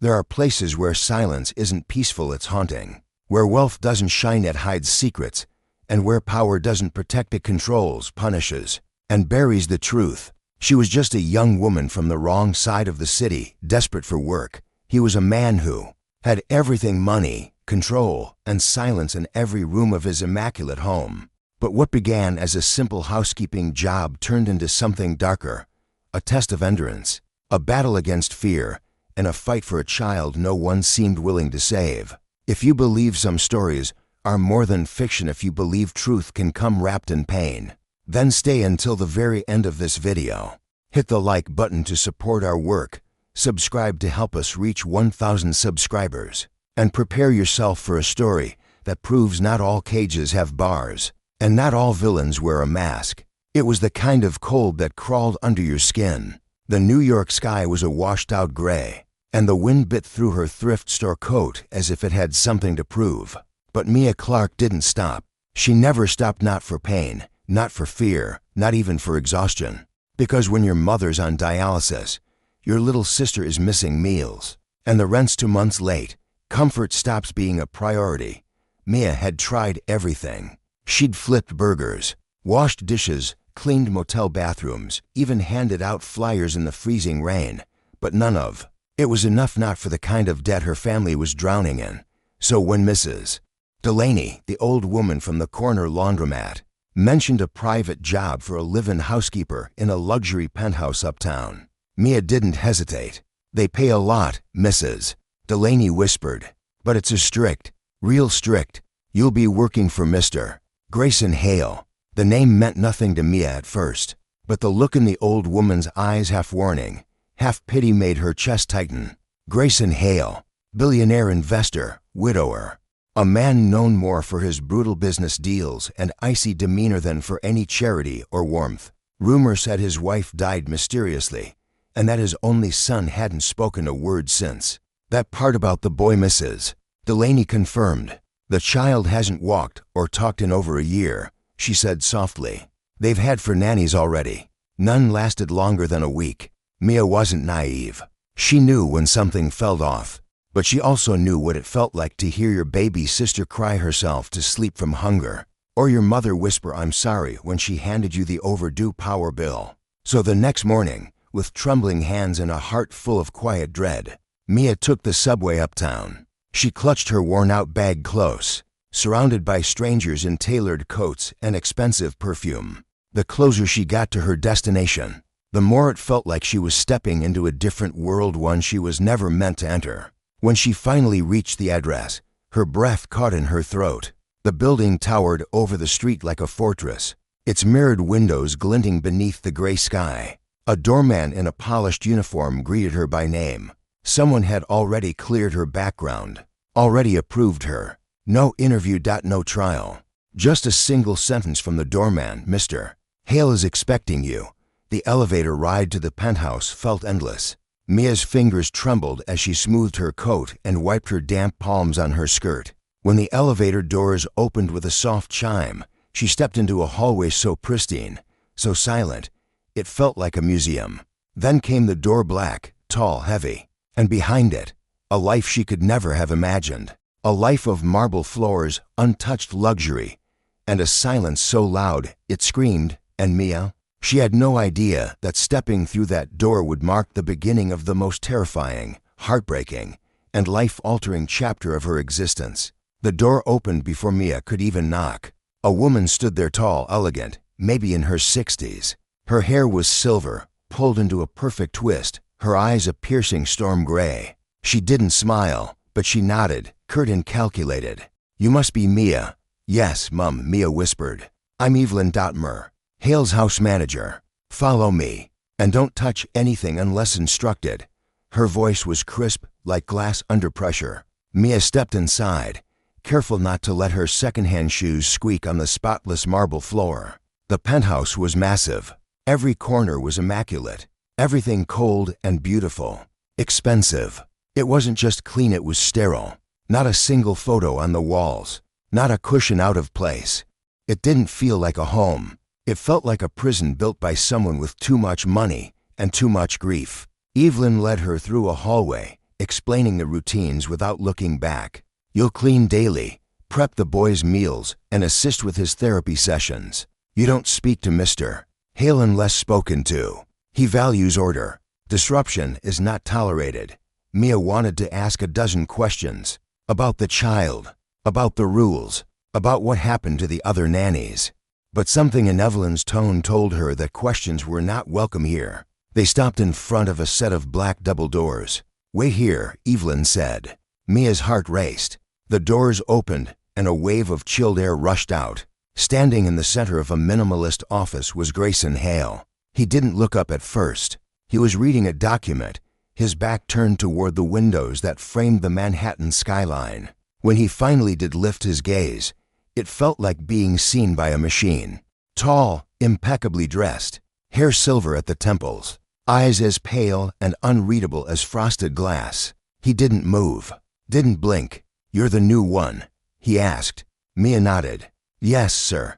There are places where silence isn't peaceful, it's haunting. Where wealth doesn't shine, it hides secrets. And where power doesn't protect, it controls, punishes, and buries the truth. She was just a young woman from the wrong side of the city, desperate for work. He was a man who had everything: money, control, and silence in every room of his immaculate home. But what began as a simple housekeeping job turned into something darker, a test of endurance, a battle against fear, and a fight for a child no one seemed willing to save. If you believe some stories are more than fiction, if you believe truth can come wrapped in pain, then stay until the very end of this video. Hit the like button to support our work, subscribe to help us reach 1,000 subscribers, and prepare yourself for a story that proves not all cages have bars, and not all villains wear a mask. It was the kind of cold that crawled under your skin. The New York sky was a washed-out gray, and the wind bit through her thrift store coat as if it had something to prove. But Mia Clark didn't stop. She never stopped, not for pain, not for fear, not even for exhaustion. Because when your mother's on dialysis, your little sister is missing meals, and the rent's 2 months late, comfort stops being a priority. Mia had tried everything. She'd flipped burgers, washed dishes, cleaned motel bathrooms, even handed out flyers in the freezing rain, but none of it was enough, not for the kind of debt her family was drowning in. So when Mrs. Delaney, the old woman from the corner laundromat, mentioned a private job for a live-in housekeeper in a luxury penthouse uptown, Mia didn't hesitate. "They pay a lot, Mrs. Delaney whispered, "but it's a strict, real strict. You'll be working for Mr. Grayson Hale." The name meant nothing to Mia at first, but the look in the old woman's eyes, half warning, half pity, made her chest tighten. Grayson Hale, billionaire investor, widower, a man known more for his brutal business deals and icy demeanor than for any charity or warmth. Rumor said his wife died mysteriously, and that his only son hadn't spoken a word since. That part about the boy, Mrs. Delaney confirmed. "The child hasn't walked or talked in over a year," she said softly. "They've had 4 nannies already. None lasted longer than a week." Mia wasn't naive. She knew when something felt off, but she also knew what it felt like to hear your baby sister cry herself to sleep from hunger, or your mother whisper "I'm sorry" when she handed you the overdue power bill. So the next morning, with trembling hands and a heart full of quiet dread, Mia took the subway uptown. She clutched her worn-out bag close, surrounded by strangers in tailored coats and expensive perfume. The closer she got to her destination, the more it felt like she was stepping into a different world, one she was never meant to enter. When she finally reached the address, her breath caught in her throat. The building towered over the street like a fortress, its mirrored windows glinting beneath the gray sky. A doorman in a polished uniform greeted her by name. Someone had already cleared her background, already approved her. No interview, no trial. Just a single sentence from the doorman: "Mr. Hale is expecting you." The elevator ride to the penthouse felt endless. Mia's fingers trembled as she smoothed her coat and wiped her damp palms on her skirt. When the elevator doors opened with a soft chime, she stepped into a hallway so pristine, so silent, it felt like a museum. Then came the door, black, tall, heavy, and behind it, a life she could never have imagined. A life of marble floors, untouched luxury, and a silence so loud it screamed. And Mia? She had no idea that stepping through that door would mark the beginning of the most terrifying, heartbreaking, and life-altering chapter of her existence. The door opened before Mia could even knock. A woman stood there, tall, elegant, maybe in her 60s. Her hair was silver, pulled into a perfect twist, her eyes a piercing storm gray. She didn't smile, but she nodded, curt and calculated. "You must be Mia." "Yes, Mum," Mia whispered. "I'm Evelyn Dotmer, Hale's house manager. Follow me, and don't touch anything unless instructed." Her voice was crisp, like glass under pressure. Mia stepped inside, careful not to let her secondhand shoes squeak on the spotless marble floor. The penthouse was massive. Every corner was immaculate. Everything cold and beautiful. Expensive. It wasn't just clean, it was sterile. Not a single photo on the walls. Not a cushion out of place. It didn't feel like a home. It felt like a prison built by someone with too much money and too much grief. Evelyn led her through a hallway, explaining the routines without looking back. You'll clean daily, prep the boy's meals, and assist with his therapy sessions. You don't speak to Mr. Hale unless spoken to. He values order. Disruption is not tolerated. Mia wanted to ask a dozen questions about the child, about the rules, about what happened to the other nannies. But something in Evelyn's tone told her that questions were not welcome here. They stopped in front of a set of black double doors. "Wait here," Evelyn said. Mia's heart raced. The doors opened, and a wave of chilled air rushed out. Standing in the center of a minimalist office was Grayson Hale. He didn't look up at first. He was reading a document, his back turned toward the windows that framed the Manhattan skyline. When he finally did lift his gaze, it felt like being seen by a machine. Tall, impeccably dressed, hair silver at the temples, eyes as pale and unreadable as frosted glass. He didn't move, didn't blink. "You're the new one?" he asked. Mia nodded. "Yes, sir.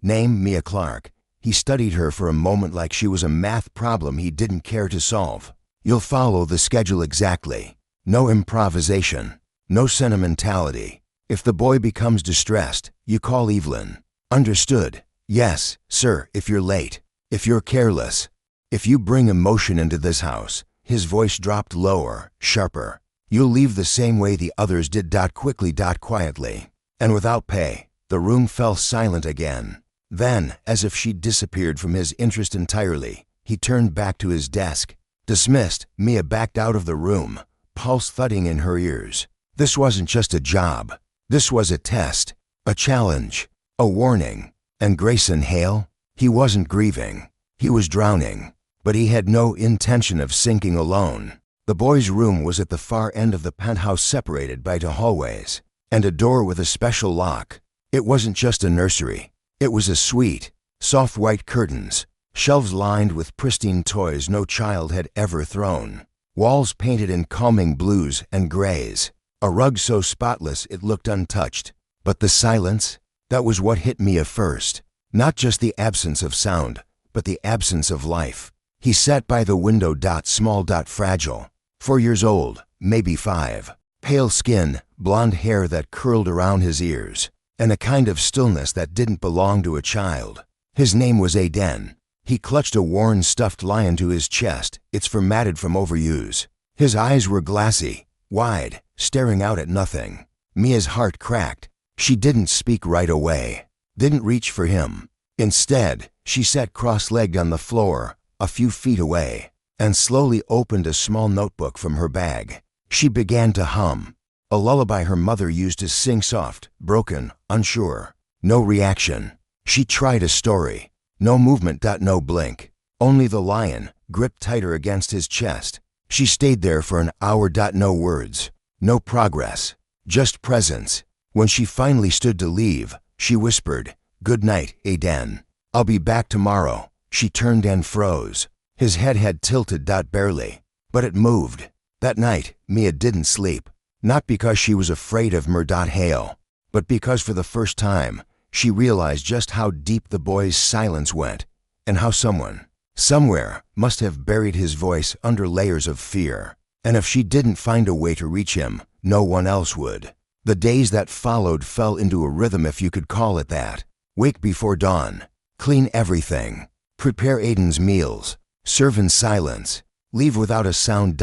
Name Mia Clark." He studied her for a moment like she was a math problem he didn't care to solve. "You'll follow the schedule exactly. No improvisation, no sentimentality. If the boy becomes distressed, you call Evelyn." "Understood." "Yes, sir, if you're late, if you're careless, if you bring emotion into this house." His voice dropped lower, sharper. "You'll leave the same way the others did. Quickly, quietly." And without pay. The room fell silent again. Then, as if she'd disappeared from his interest entirely, he turned back to his desk. Dismissed, Mia backed out of the room, pulse thudding in her ears. This wasn't just a job. This was a test, a challenge, a warning. And Grayson Hale? He wasn't grieving. He was drowning. But he had no intention of sinking alone. The boy's room was at the far end of the penthouse, separated by two hallways, and a door with a special lock. It wasn't just a nursery. It was a suite, soft white curtains, shelves lined with pristine toys no child had ever thrown, walls painted in calming blues and grays, a rug so spotless it looked untouched. But the silence, that was what hit Mia first. Not just the absence of sound, but the absence of life. He sat by the window, small, fragile, 4 years old, maybe 5. Pale skin, blonde hair that curled around his ears, and a kind of stillness that didn't belong to a child. His name was Aiden. He clutched a worn stuffed lion to his chest, its fur matted from overuse. His eyes were glassy, wide, staring out at nothing. Mia's heart cracked. She didn't speak right away, didn't reach for him. Instead, she sat cross-legged on the floor, a few feet away, and slowly opened a small notebook from her bag. She began to hum, a lullaby her mother used to sing, soft, broken, unsure. No reaction. She tried a story. No movement, no blink. Only the lion, gripped tighter against his chest. She stayed there for an hour, no words, no progress, just presence. When she finally stood to leave, she whispered, "Good night, Aiden. I'll be back tomorrow." She turned and froze. His head had tilted, barely, but it moved. That night, Mia didn't sleep. Not because she was afraid of Hale, but because for the first time, she realized just how deep the boy's silence went, and how someone, somewhere, must have buried his voice under layers of fear. And if she didn't find a way to reach him, no one else would. The days that followed fell into a rhythm, if you could call it that. Wake before dawn, clean everything, prepare Aiden's meals, serve in silence, leave without a sound.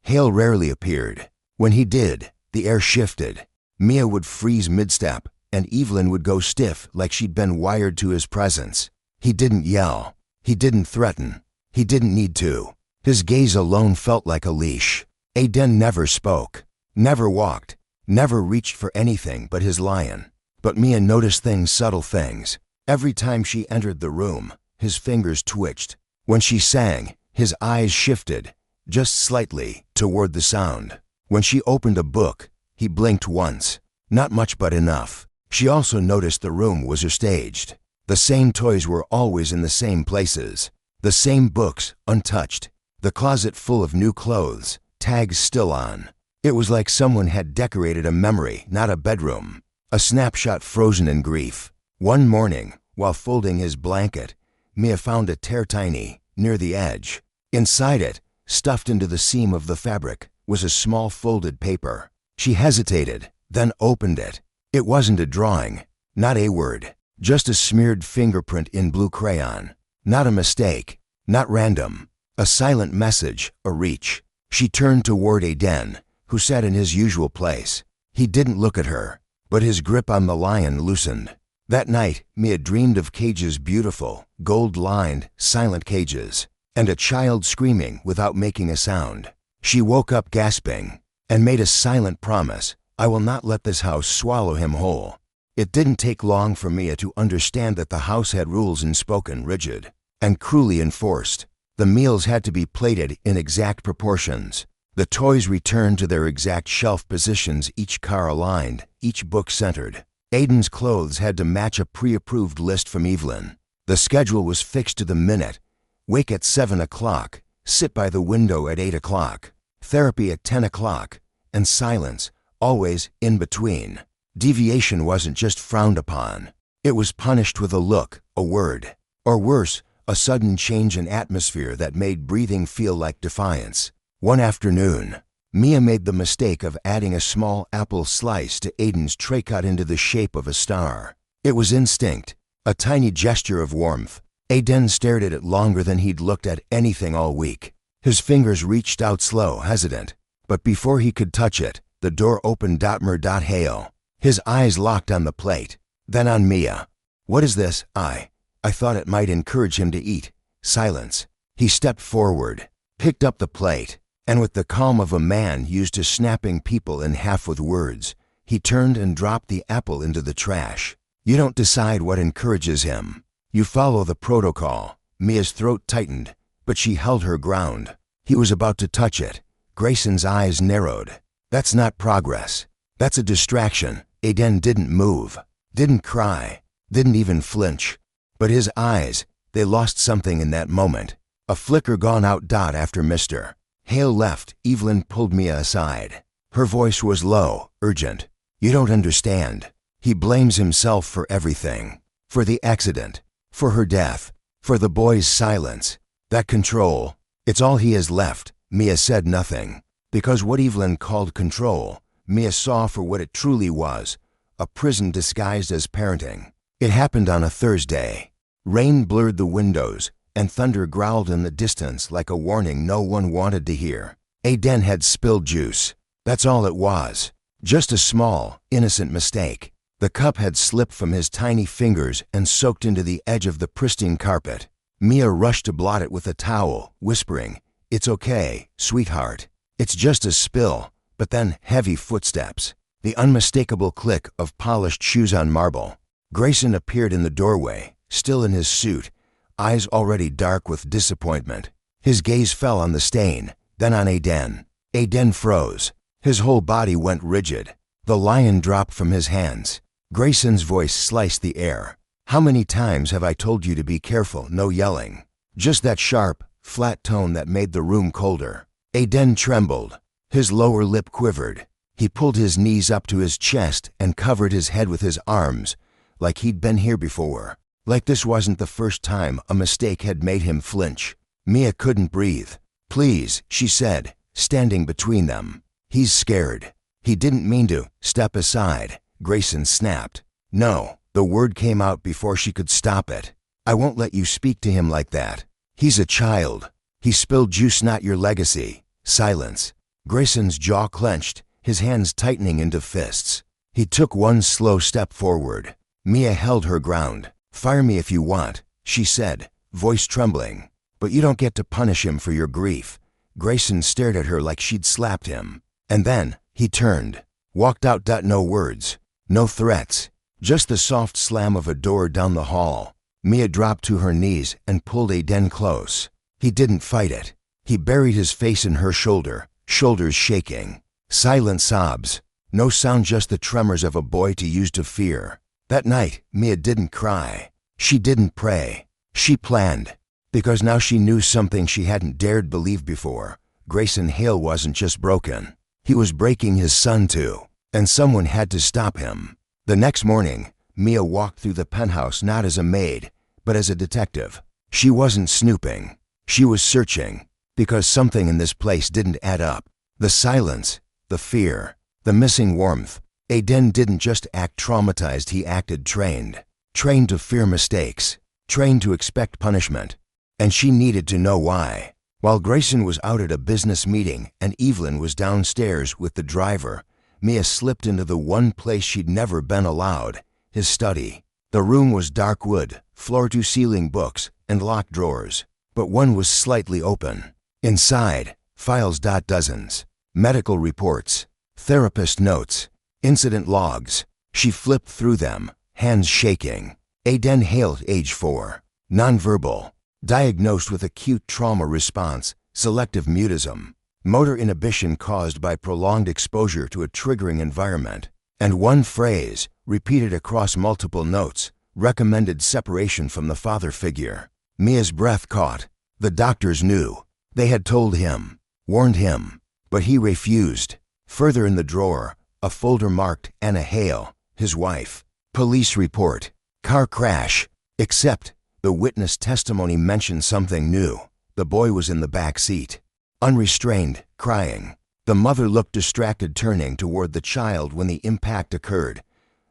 Hale rarely appeared. When he did, the air shifted. Mia would freeze mid-step, and Evelyn would go stiff like she'd been wired to his presence. He didn't yell. He didn't threaten. He didn't need to. His gaze alone felt like a leash. Aiden never spoke, never walked, never reached for anything but his lion. But Mia noticed things, subtle things. Every time she entered the room, his fingers twitched. When she sang, his eyes shifted, just slightly, toward the sound. When she opened a book, he blinked once. Not much, but enough. She also noticed the room was staged. The same toys were always in the same places. The same books, untouched. The closet full of new clothes, tags still on. It was like someone had decorated a memory, not a bedroom. A snapshot frozen in grief. One morning, while folding his blanket, Mia found a tear tiny, near the edge. Inside it, stuffed into the seam of the fabric, was a small folded paper. She hesitated, then opened it. It wasn't a drawing, not a word, just a smeared fingerprint in blue crayon. Not a mistake, not random. A silent message, a reach. She turned toward Aiden, who sat in his usual place. He didn't look at her, but his grip on the lion loosened. That night, Mia dreamed of cages, beautiful, gold-lined, silent cages, and a child screaming without making a sound. She woke up gasping and made a silent promise: I will not let this house swallow him whole. It didn't take long for Mia to understand that the house had rules, unspoken, rigid, and cruelly enforced. The meals had to be plated in exact proportions. The toys returned to their exact shelf positions, each car aligned, each book centered. Aiden's clothes had to match a pre-approved list from Evelyn. The schedule was fixed to the minute. Wake at 7 o'clock, sit by the window at 8 o'clock, therapy at 10 o'clock, and silence, always in between. Deviation wasn't just frowned upon. It was punished with a look, a word, or worse, a sudden change in atmosphere that made breathing feel like defiance. One afternoon, Mia made the mistake of adding a small apple slice to Aiden's tray cut into the shape of a star. It was instinct, a tiny gesture of warmth. Aiden stared at it longer than he'd looked at anything all week. His fingers reached out slow, hesitant, but before he could touch it, the door opened. Hail. His eyes locked on the plate, then on Mia. What is this? I thought it might encourage him to eat. Silence. He stepped forward, picked up the plate, and with the calm of a man used to snapping people in half with words, he turned and dropped the apple into the trash. You don't decide what encourages him. You follow the protocol. Mia's throat tightened, but she held her ground. He was about to touch it. Grayson's eyes narrowed. That's not progress. That's a distraction. Aiden didn't move, didn't cry, didn't even flinch. But his eyes, they lost something in that moment. A flicker gone out. After Mr. Hale left, Evelyn pulled Mia aside. Her voice was low, urgent. You don't understand. He blames himself for everything. For the accident, for her death, for the boy's silence. That control, it's all he has left. Mia said nothing, because what Evelyn called control, Mia saw for what it truly was, a prison disguised as parenting. It happened on a Thursday. Rain blurred the windows, and thunder growled in the distance like a warning no one wanted to hear. Aiden had spilled juice. That's all it was. Just a small, innocent mistake. The cup had slipped from his tiny fingers and soaked into the edge of the pristine carpet. Mia rushed to blot it with a towel, whispering, "It's okay, sweetheart. It's just a spill." But then heavy footsteps, the unmistakable click of polished shoes on marble. Grayson appeared in the doorway, still in his suit, eyes already dark with disappointment. His gaze fell on the stain, then on Aiden. Aiden froze. His whole body went rigid. The lion dropped from his hands. Grayson's voice sliced the air. How many times have I told you to be careful? No yelling. Just that sharp, flat tone that made the room colder. Aiden trembled. His lower lip quivered. He pulled his knees up to his chest and covered his head with his arms, like he'd been here before. Like this wasn't the first time a mistake had made him flinch. Mia couldn't breathe. "Please," she said, standing between them. "He's scared." "He didn't mean to." "Step aside," Grayson snapped. "No," the word came out before she could stop it. "I won't let you speak to him like that. He's a child. He spilled juice, not your legacy." Silence. Grayson's jaw clenched, his hands tightening into fists. He took one slow step forward. Mia held her ground. "Fire me if you want," she said, voice trembling. "But you don't get to punish him for your grief." Grayson stared at her like she'd slapped him. And then he turned, walked out. No words, no threats, just the soft slam of a door down the hall. Mia dropped to her knees and pulled Aiden close. He didn't fight it. He buried his face in her shoulder, shoulders shaking. Silent sobs. No sound, just the tremors of a boy too used to fear. That night, Mia didn't cry. She didn't pray. She planned. Because now she knew something she hadn't dared believe before. Grayson Hale wasn't just broken. He was breaking his son too. And someone had to stop him. The next morning, Mia walked through the penthouse not as a maid, but as a detective. She wasn't snooping. She was searching. Because something in this place didn't add up. The silence, the fear, the missing warmth. Aiden didn't just act traumatized, he acted trained. Trained to fear mistakes. Trained to expect punishment. And she needed to know why. While Grayson was out at a business meeting and Evelyn was downstairs with the driver, Mia slipped into the one place she'd never been allowed, his study. The room was dark wood, floor-to-ceiling books, and locked drawers. But one was slightly open. Inside, files. Dozens. Medical reports. Therapist notes. Incident logs. She flipped through them, hands shaking. Aiden Hale, age 4. Nonverbal. Diagnosed with acute trauma response, selective mutism. Motor inhibition caused by prolonged exposure to a triggering environment. And one phrase, repeated across multiple notes, recommended separation from the father figure. Mia's breath caught. The doctors knew. They had told him, warned him, but he refused. Further in the drawer, a folder marked Anna Hale, his wife. Police report. Car crash. Except, the witness testimony mentioned something new. The boy was in the back seat. Unrestrained, crying. The mother looked distracted, turning toward the child when the impact occurred.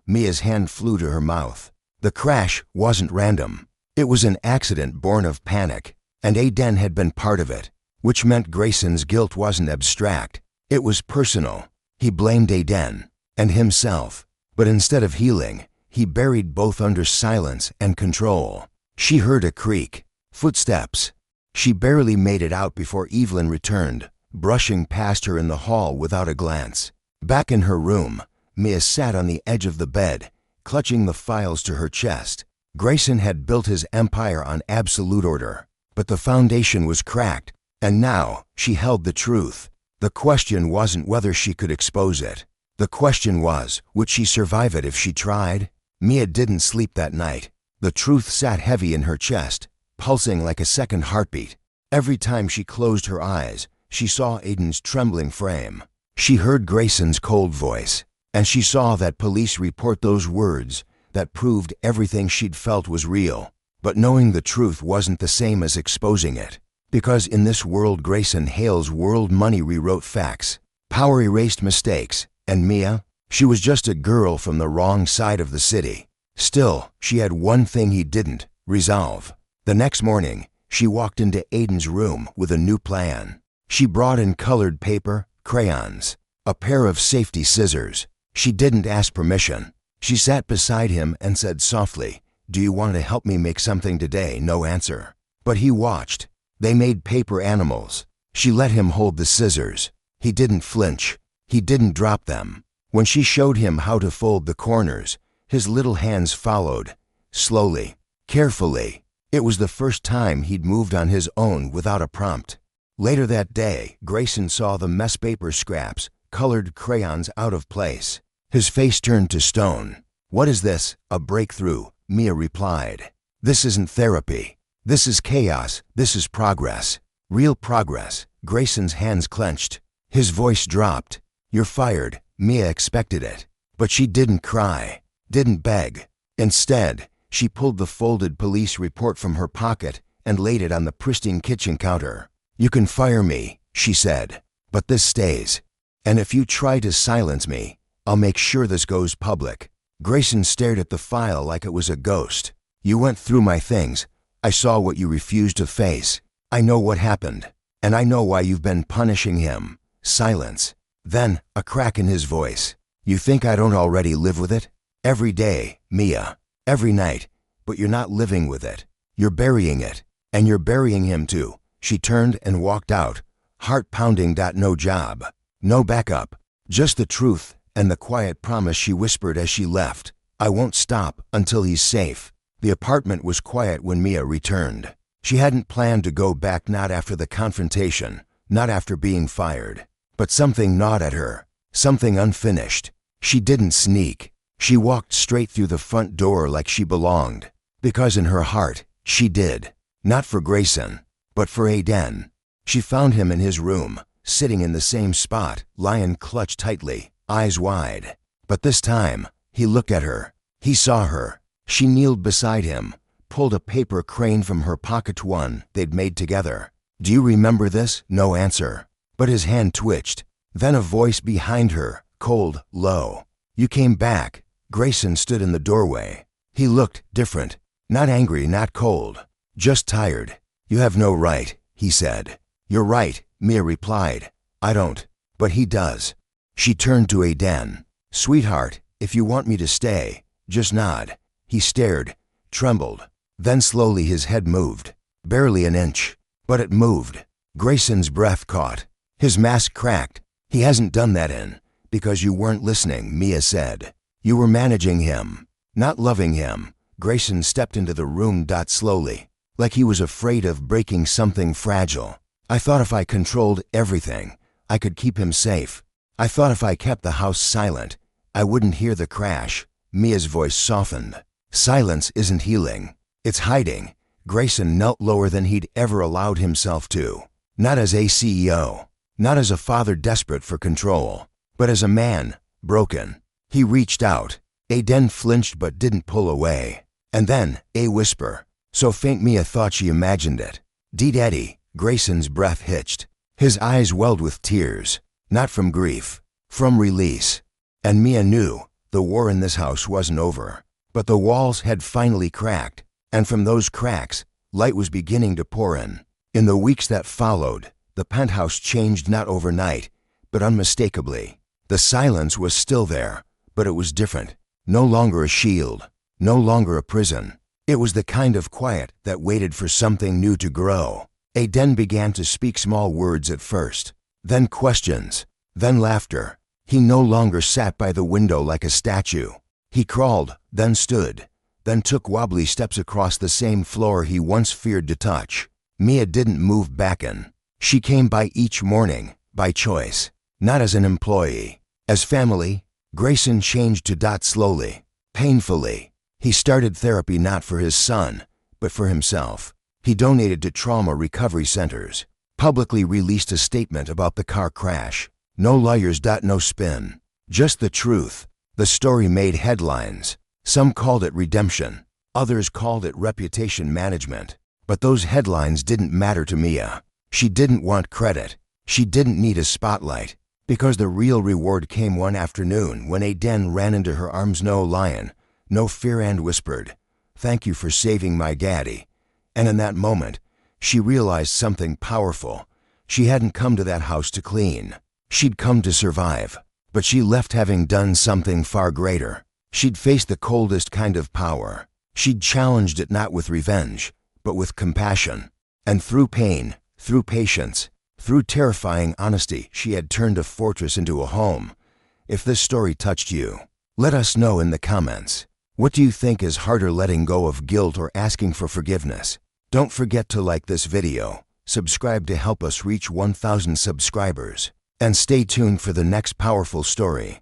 Mia's hand flew to her mouth. The crash wasn't random. It was an accident born of panic, and Aiden had been part of it, which meant Grayson's guilt wasn't abstract. It was personal. He blamed Aiden and himself, but instead of healing, he buried both under silence and control. She heard a creak. Footsteps. She barely made it out before Evelyn returned, brushing past her in the hall without a glance. Back in her room, Mia sat on the edge of the bed, clutching the files to her chest. Grayson had built his empire on absolute order, but the foundation was cracked, and now she held the truth. The question wasn't whether she could expose it. The question was, would she survive it if she tried? Mia didn't sleep that night. The truth sat heavy in her chest, pulsing like a second heartbeat. Every time she closed her eyes, she saw Aiden's trembling frame. She heard Grayson's cold voice, and she saw that police report, those words that proved everything she'd felt was real. But knowing the truth wasn't the same as exposing it. Because in this world, Grayson Hale's world, money rewrote facts. Power erased mistakes. And Mia? She was just a girl from the wrong side of the city. Still, she had one thing he didn't: resolve. The next morning, she walked into Aiden's room with a new plan. She brought in colored paper, crayons, a pair of safety scissors. She didn't ask permission. She sat beside him and said softly, "Do you want to help me make something today?" No answer. But he watched. They made paper animals. She let him hold the scissors. He didn't flinch. He didn't drop them. When she showed him how to fold the corners, his little hands followed, slowly, carefully. It was the first time he'd moved on his own without a prompt. Later that day, Grayson saw the mess paper scraps, colored crayons out of place. His face turned to stone. "What is this?" "A breakthrough," Mia replied. "This isn't therapy. This is chaos. This is progress. Real progress." Grayson's hands clenched. His voice dropped. "You're fired." Mia expected it. But she didn't cry, didn't beg. Instead, she pulled the folded police report from her pocket and laid it on the pristine kitchen counter. "You can fire me," she said, "but this stays. And if you try to silence me, I'll make sure this goes public." Grayson stared at the file like it was a ghost. "You went through my things. I saw what you refused to face. I know what happened, and I know why you've been punishing him." Silence. Then, a crack in his voice. "You think I don't already live with it? Every day, Mia. Every night. But you're not living with it. You're burying it. And you're burying him too." She turned and walked out, heart pounding. No job. No backup. Just the truth and the quiet promise she whispered as she left. "I won't stop until he's safe." The apartment was quiet when Mia returned. She hadn't planned to go back, not after the confrontation, not after being fired. But something gnawed at her, something unfinished. She didn't sneak. She walked straight through the front door like she belonged. Because in her heart, she did. Not for Grayson, but for Aiden. She found him in his room, sitting in the same spot, lying clutched tightly, eyes wide. But this time, he looked at her. He saw her. She kneeled beside him, pulled a paper crane from her pocket, one they'd made together. "Do you remember this?" No answer. But his hand twitched. Then a voice behind her, cold, low. "You came back." Grayson stood in the doorway. He looked different. Not angry, not cold. Just tired. "You have no right," he said. "You're right," Mia replied. "I don't. But he does." She turned to Aiden. "Sweetheart, if you want me to stay, just nod." He stared, trembled. Then slowly his head moved. Barely an inch. But it moved. Grayson's breath caught. His mask cracked. "He hasn't done that because you weren't listening," Mia said. "You were managing him, not loving him." Grayson stepped into the room slowly, like he was afraid of breaking something fragile. "I thought if I controlled everything, I could keep him safe. I thought if I kept the house silent, I wouldn't hear the crash." Mia's voice softened. "Silence isn't healing. It's hiding." Grayson knelt lower than he'd ever allowed himself to. Not as a CEO, not as a father desperate for control, but as a man, broken. He reached out. Aiden flinched but didn't pull away. And then, a whisper, so faint Mia thought she imagined it. "Dee Daddy." Grayson's breath hitched. His eyes welled with tears, not from grief, from release. And Mia knew the war in this house wasn't over. But the walls had finally cracked, and from those cracks, light was beginning to pour in. In the weeks that followed, the penthouse changed not overnight, but unmistakably. The silence was still there, but it was different. No longer a shield, no longer a prison. It was the kind of quiet that waited for something new to grow. Aiden began to speak small words at first, then questions, then laughter. He no longer sat by the window like a statue. He crawled, then stood, then took wobbly steps across the same floor he once feared to touch. Mia didn't move back in. She came by each morning, by choice, not as an employee. As family, Grayson changed to slowly, painfully. He started therapy not for his son, but for himself. He donated to trauma recovery centers, publicly released a statement about the car crash. No lawyers, no spin, just the truth. The story made headlines. Some called it redemption. Others called it reputation management. But those headlines didn't matter to Mia. She didn't want credit. She didn't need a spotlight. Because the real reward came one afternoon when Aiden ran into her arms, no lion, no fear, and whispered, "Thank you for saving my daddy." And in that moment, she realized something powerful. She hadn't come to that house to clean. She'd come to survive. But she left having done something far greater. She'd faced the coldest kind of power. She'd challenged it not with revenge, but with compassion. And through pain, through patience, through terrifying honesty, she had turned a fortress into a home. If this story touched you, let us know in the comments. What do you think is harder, letting go of guilt or asking for forgiveness? Don't forget to like this video, subscribe to help us reach 1,000 subscribers, and stay tuned for the next powerful story.